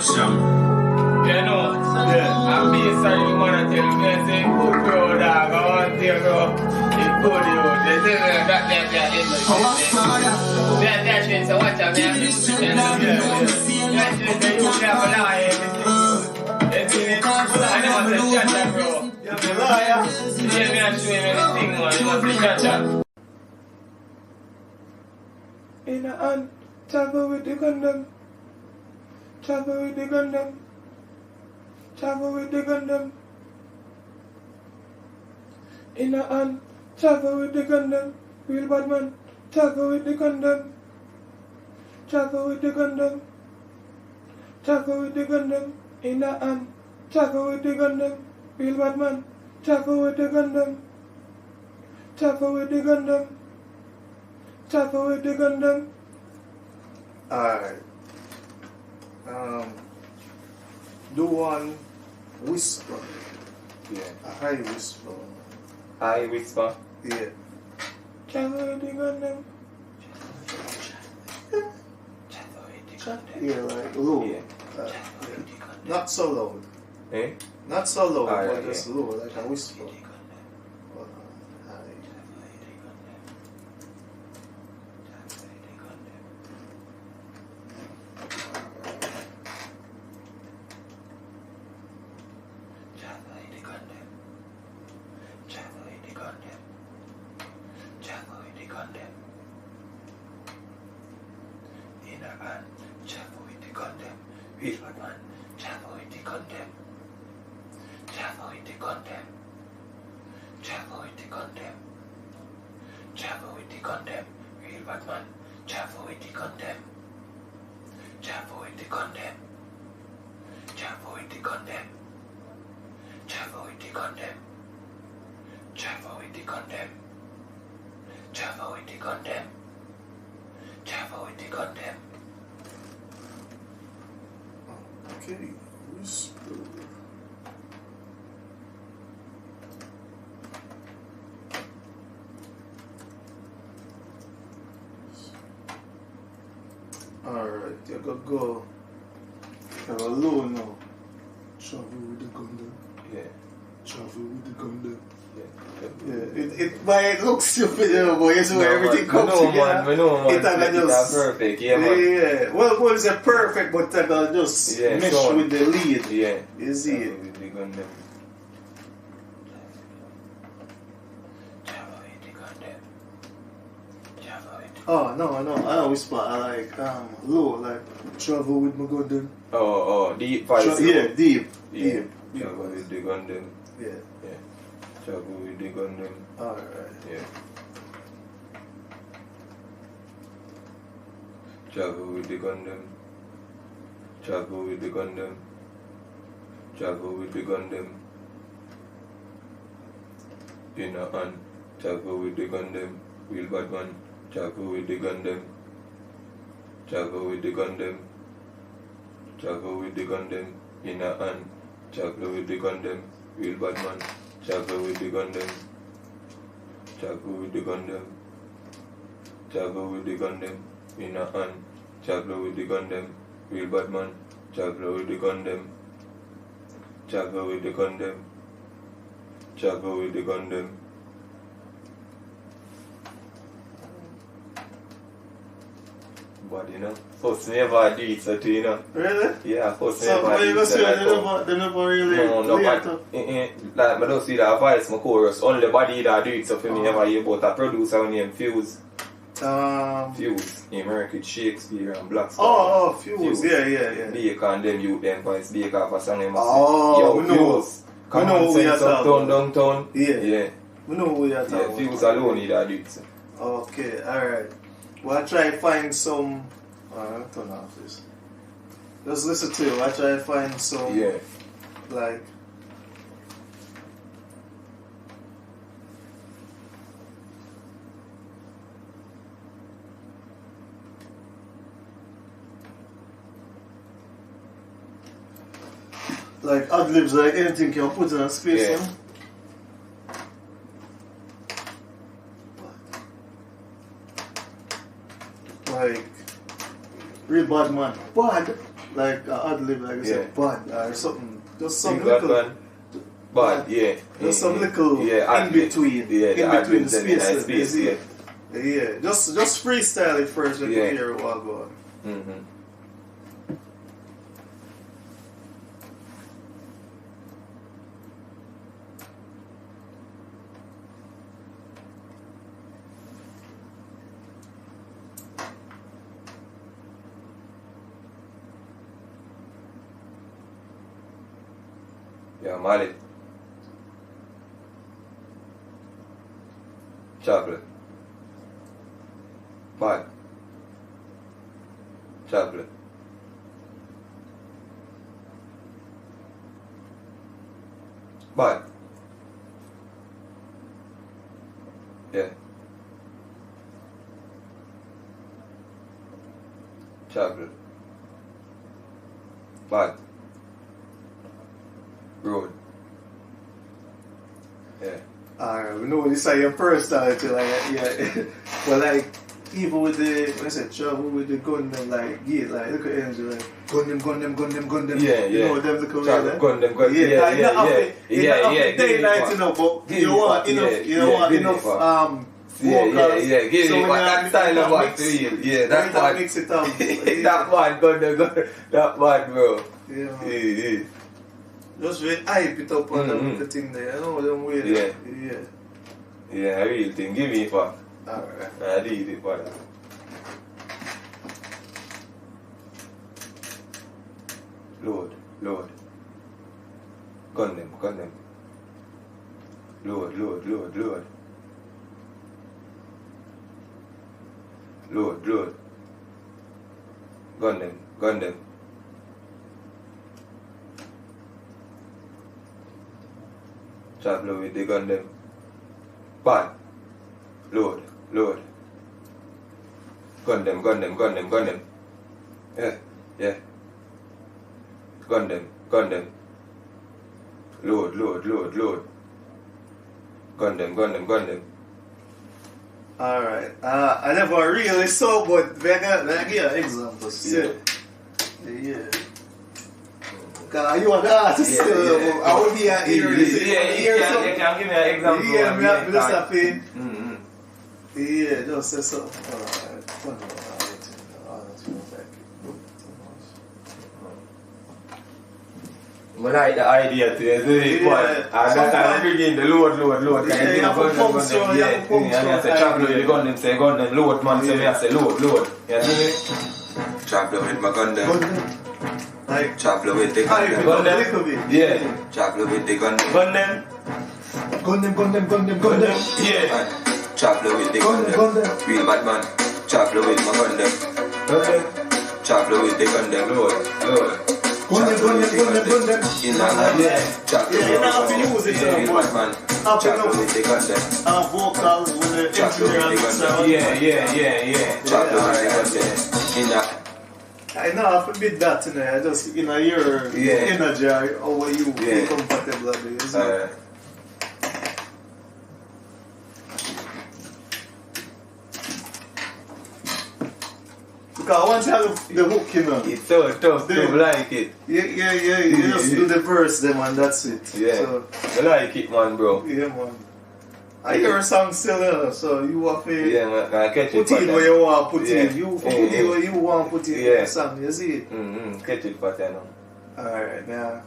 You know, I'm being sorry, you wanna tell me, I say, good bro, dog, I want to bro. It's good, yo. They say, that shit, so watch out, man. That shit, they don't have a lie, everything. I never say, shut up, bro. You're a liar. You hear me, I'm showing anything, man. You must say, shut up. In a hand, travel with the Gundam. Travel with the Gundam. Travel with the Gundam. In a hand, travel with the Gundam. Real bad man, travel with the Gundam. Travel with the Gundam. Travel with the Gundam. In a hand, travel with the Gundam. Real bad man, travel with the Gundam. Travel with the Gundam. Travel with the Gundam. Alright. Do one whisper. Yeah. A high whisper. High whisper. Yeah. Travel with the Gundam. Yeah, like low. Yeah. Yeah. Not so loud. Eh? Not so loud, but yeah. just low, like a whisper. Travel with the Gundam. Real bad man. Travel with the Gundam. Travel with the Gundam. Travel with the Gundam. Travel with the Gundam. Real bad man. Travel with the Gundam. Travel with the Gundam. Travel with the Gundam. Travel with the Gundam. Travel with the Gundam. Travel with the Gundam. Travel with the Gundam. Okay, whisper. Alright, you gotta go. You gotta low now. Travel with the Gundam. Yeah. Travel with the Gundam. Yeah. It might look stupid, you know, but you see where everything comes together. We know, man. It's perfect, yeah, man. Yeah. Well, it's a perfect, but it's just mesh with the lead. Yeah. You see it? Oh, no, I always whisper, I like low, like travel with my Gundam. Oh, deep voice. Yeah, deep. Travel with the Gundam. Yeah. Travel with the Gundam. Alright. Yeah. Travel with the Gundam. Travel with the Gundam. Travel with the Gundam. In a hand. Travel with the Gundam. Real bad man. Travel with the Gundam. Travel with the Gundam. Travel with the Gundam. In a hand. Travel with the Gundam. Real bad man. Travel with the Gundam. Travel with the Gundam. Travel with the Gundam. In a hand. Travel with the Gundam. Real bad man. Travel with the Gundam. Travel with the Gundam. Travel with the Gundam. But you know, first never do it, so you know. Really? Yeah, first so never do it. So they never really no, but like I don't see that voice, my chorus, only body that do it, so for me never hear about a producer named Fuse. Fuse, he work with Shakespeare and Black Star. Fuse. Yeah. Baker and them youth them voice, Baker for song them. Fuse. Come on, send some downtown. Yeah. We know who you're talking about. Fuse alone need that do it. Okay, alright. We'll try to find some. I'll turn off this. Just listen to you. I'll try to find some. Yeah. Like. Like ad libs, like anything you can put in a space. Yeah. Huh? Like, real bad man. Bad. like ad lib, like you said, bad or something. Just some Big bad little. man. Bad, yeah. Just some little yeah, in between. Yeah, in between the spaces. space, yeah. Yeah. Just freestyle it first when you hear what go on. Mm-hmm. Yeah, Mali. Chocolate. Bad. Chocolate. Bad. Yeah. Chocolate. Bad. Road. Yeah. Alright, we know this is your personality, like, yeah. But like, even with the, when I said trouble with the gun, them like, yeah, like, look at Angel, like, gun them. Yeah, You know them look Try away, to gun them, gun Yeah, yeah. daylight, you know, but Give you me want fuck, enough, yeah, you want give me enough, fuck. Yeah. Give so me when what you that style of what to you. Yeah, that's what. mix it up. That one, gun, that one, bro. Yeah. Yeah. Just really hype it up on the thing there, you know, them way. Yeah. Yeah, real thing. Give me fuck. Alright. I need it for that. Load. Gun them. Load. Gun them. Travel with the gun them. Bad. Load. Gun them. Yeah. Gun them. Load. Gun them. Alright. I never really saw, but I give an example still. Yeah. Cause you are the artist still. I will be an ear. You can give me an example. Yeah, me have philosophy. Yeah, just say so. Alright. I like the idea to do it, and that's how I begin the load. Yeah, you have to pump so, I say travel with the gun them, say gun them, load, man, say me, I say load. You see me? Travel with my gun them. Like, Travel with the gun them. Gun them? Yeah. Travel with the gun them. Gun them. Yeah. Travel with the gun them. Real bad man. Travel with my gun them. Travel with the gun them. Load. Gun them. In my hand. Yeah, you don't have to use it, real bad man. Travel with the gun them. Vocals with the engineer and sound. Yeah. Travel with the gun them. In that. I know I forbid that in there. I just your energy or what you feel comfortable with. Because once you have the hook, you know. It's so tough to like it. Yeah. You just do the verse them and that's it. Yeah. So, I like it, man, bro. Yeah, man. I hear a song still, so you have to I catch it put in where you want to put in. You put in where you want to put in the song, you see it? Catch it, but I know. Alright, now.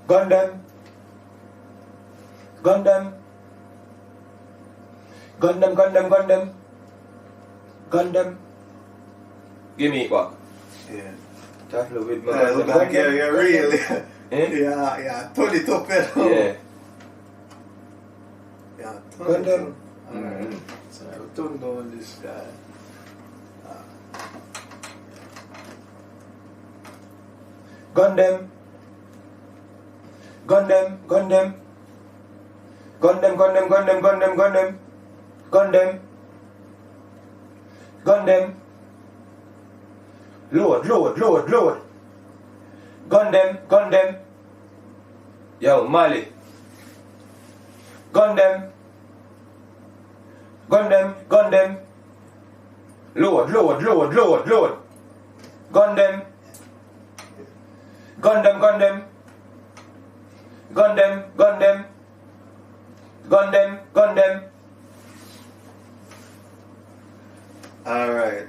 Gun them. Give me what? Yeah. Travel with my Look like you're really. Yeah, turn it up, Yeah. Yeah, Gun them. Alright. So I'll turn down this guy. Gun them. Load. Gun them. Yo, Mali. Gun them. Load. Gun them. Gun them. Alright.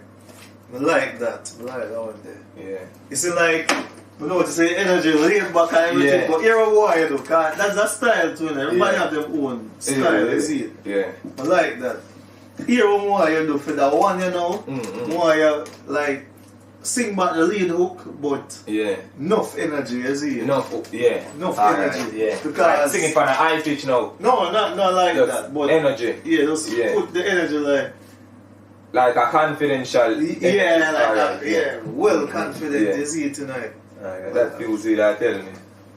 I like that. I like that one there. Yeah. You see, like, you know what to say, energy, laid back and everything, Yeah. but here are what you do, cause that's a style too, and everybody Yeah. have their own style, Yeah. you see it. Yeah. I like that. Here what you do for that one, you know, more you, like, sing back the lead hook, but Yeah. enough energy, you see it. Enough Energy. Yeah. Because Like, sing it for the high pitch now. No, not like Just that, but energy. yeah, just Yeah. put the energy like Like a confidential. yeah, like Alright, that, well confident, Yeah. you see it tonight. Alright, that feels it, I tell me.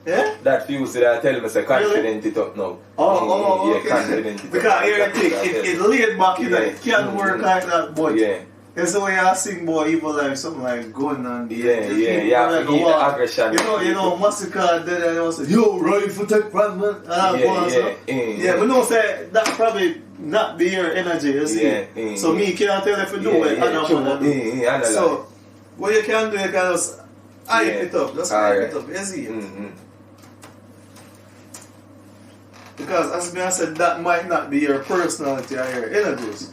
Yeah? That feels it, I tell me, say confident it up now. Oh, Yeah, okay. confident it up. Because here you think, it laid back, you know, Yeah. it can't work like that, but Yeah. it's the way I sing, boy, even like something like gun and Yeah, the yeah, people yeah, like to eat walk. the aggression. You know, Massacre did and they say, yo, rifle take man. Yeah, but no, say that probably not be your energy, you see. Yeah, so me can't tell if you do it, I don't want to do. So, what you can do, you can just hype it up, just hype it up, you see it. Because as I said, that might not be your personality or your energies.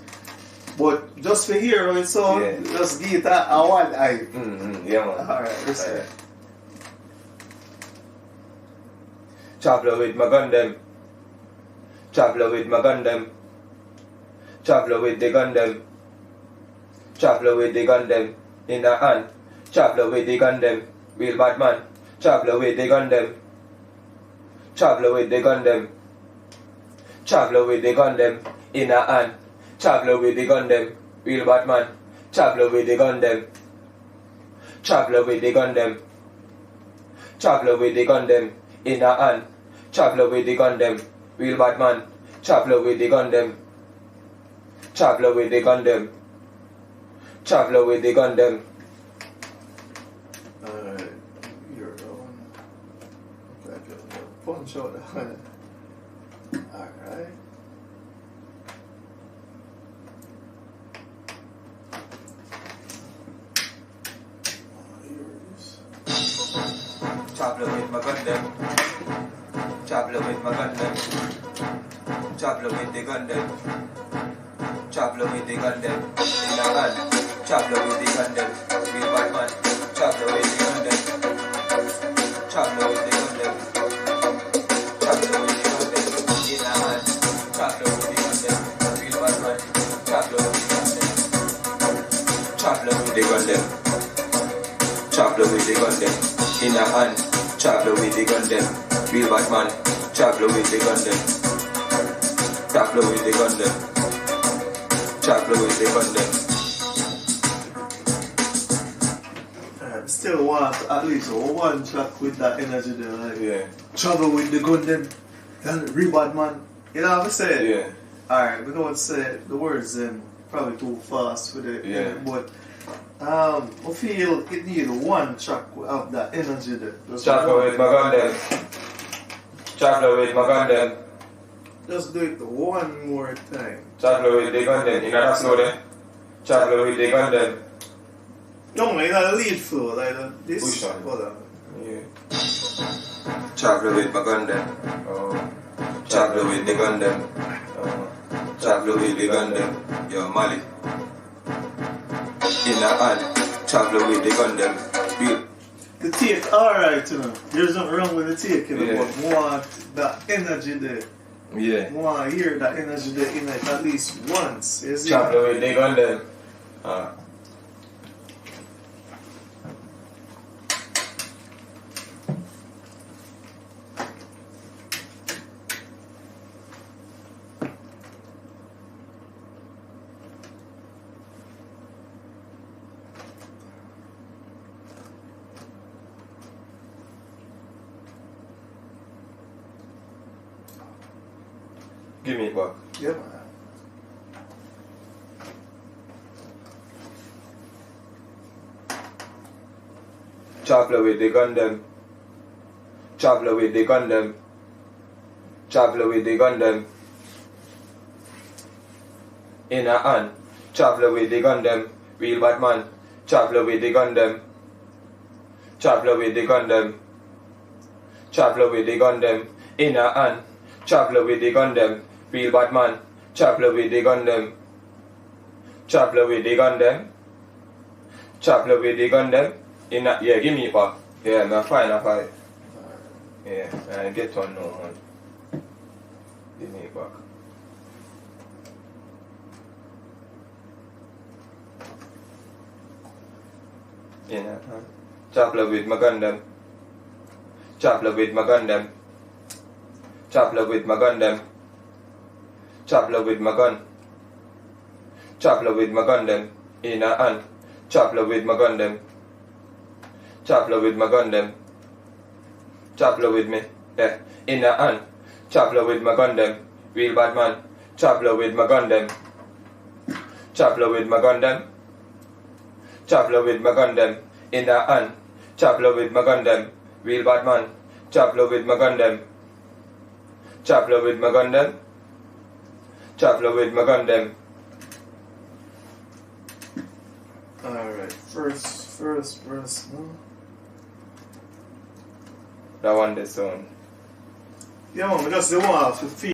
But just for hear it so just give it a one eye. Yeah, man. Alright, listen. Traveler with my gun them. Traveler with my gun them. Traveler with the gun them. Traveler with the gun them. In the hand. Traveler with the gun them. Real bad man. Traveler with the gun them. Traveler with the gun them. Traveler with the gun them. In the hand. Traveler with the gun them. Real bad man. Traveler with the gun them. Traveler with the gun them. Traveler with the gun them. In a hand. Traveler with the gun them. Real bad man. Traveler with the gun them. Traveler with the gun them. Traveler with the gun them. Alright, you're on. Okay, punch out the hand. Alright. Traveler with my gun them. Traveler with my gun them. Traveler with the gun them. Traveler with the gun them. In a hand. Traveler with the gun them. Real bad man. Traveler with the gun them. Traveler with the gun them. Traveler with the gun them. In a hand. Traveler with the gun them. Real bad man. Traveler with the gun them. Traveler with the gun them. Traveler with the gun them. In a hand, traveler with the gun them. Real bad man, traveler with the gun them. Traveler with the gun them. Traveler with the gun them. Still want at least one track with that energy there, like Yeah. travel with the gun them and real bad man. You know what I'm saying? Yeah. Alright, we don't say the words then probably too fast for the but I feel it need one track of that energy there. Just Traveler with my gun them. Traveler with my gun them. Just do it one more time. Traveler with the gun them. You know that slow there? Traveler with the gun them. No, like that lead flow, like this. Push on. Hold on. Yeah. Traveler with my gun them. Traveler with the gun them. Traveler with the gun them. Yo, Mali. In the hand, traveler with the gun them. The take, alright, you know. There's nothing wrong with the take, you know, but want that energy there. Yeah. Want to hear that energy there in it at least once. You see? Traveler with the gun them. Give me it back. Yeah, man. Traveler with the gun them. Traveler with the gun them. Traveler with the gun them. In a hand. Traveler with the gun them. real bad man. Traveler with the gun them. Traveler with the gun them. Traveler with the gun them. In a hand. Traveler with the gun them. Real bad man. Traveler with the gun them. Traveler with the gun them. Traveler with the gun them. In a, yeah, give me it back. Yeah, man, fine, I fight. Yeah, I get one now, man. Give me it back. Yeah, Traveler with my gun them. Traveler with my gun them. Traveler with my gun them. Traveler with my gun. Traveler with my gun them. In a hand. Traveler with my gun them. Traveler with my gun them. Traveler with me. Yeah. In a hand. Traveler with my gun them. Real bad man. Traveler with my gun them. Traveler with my gun them. Traveler with my gun them. In a hand. Traveler with my gun them. Real bad man. Traveler with my gun them. Traveler with my gun them. Traveler with my gun them. Alright, first verse, no? That one, the sound. Yeah, man, just the one to feel.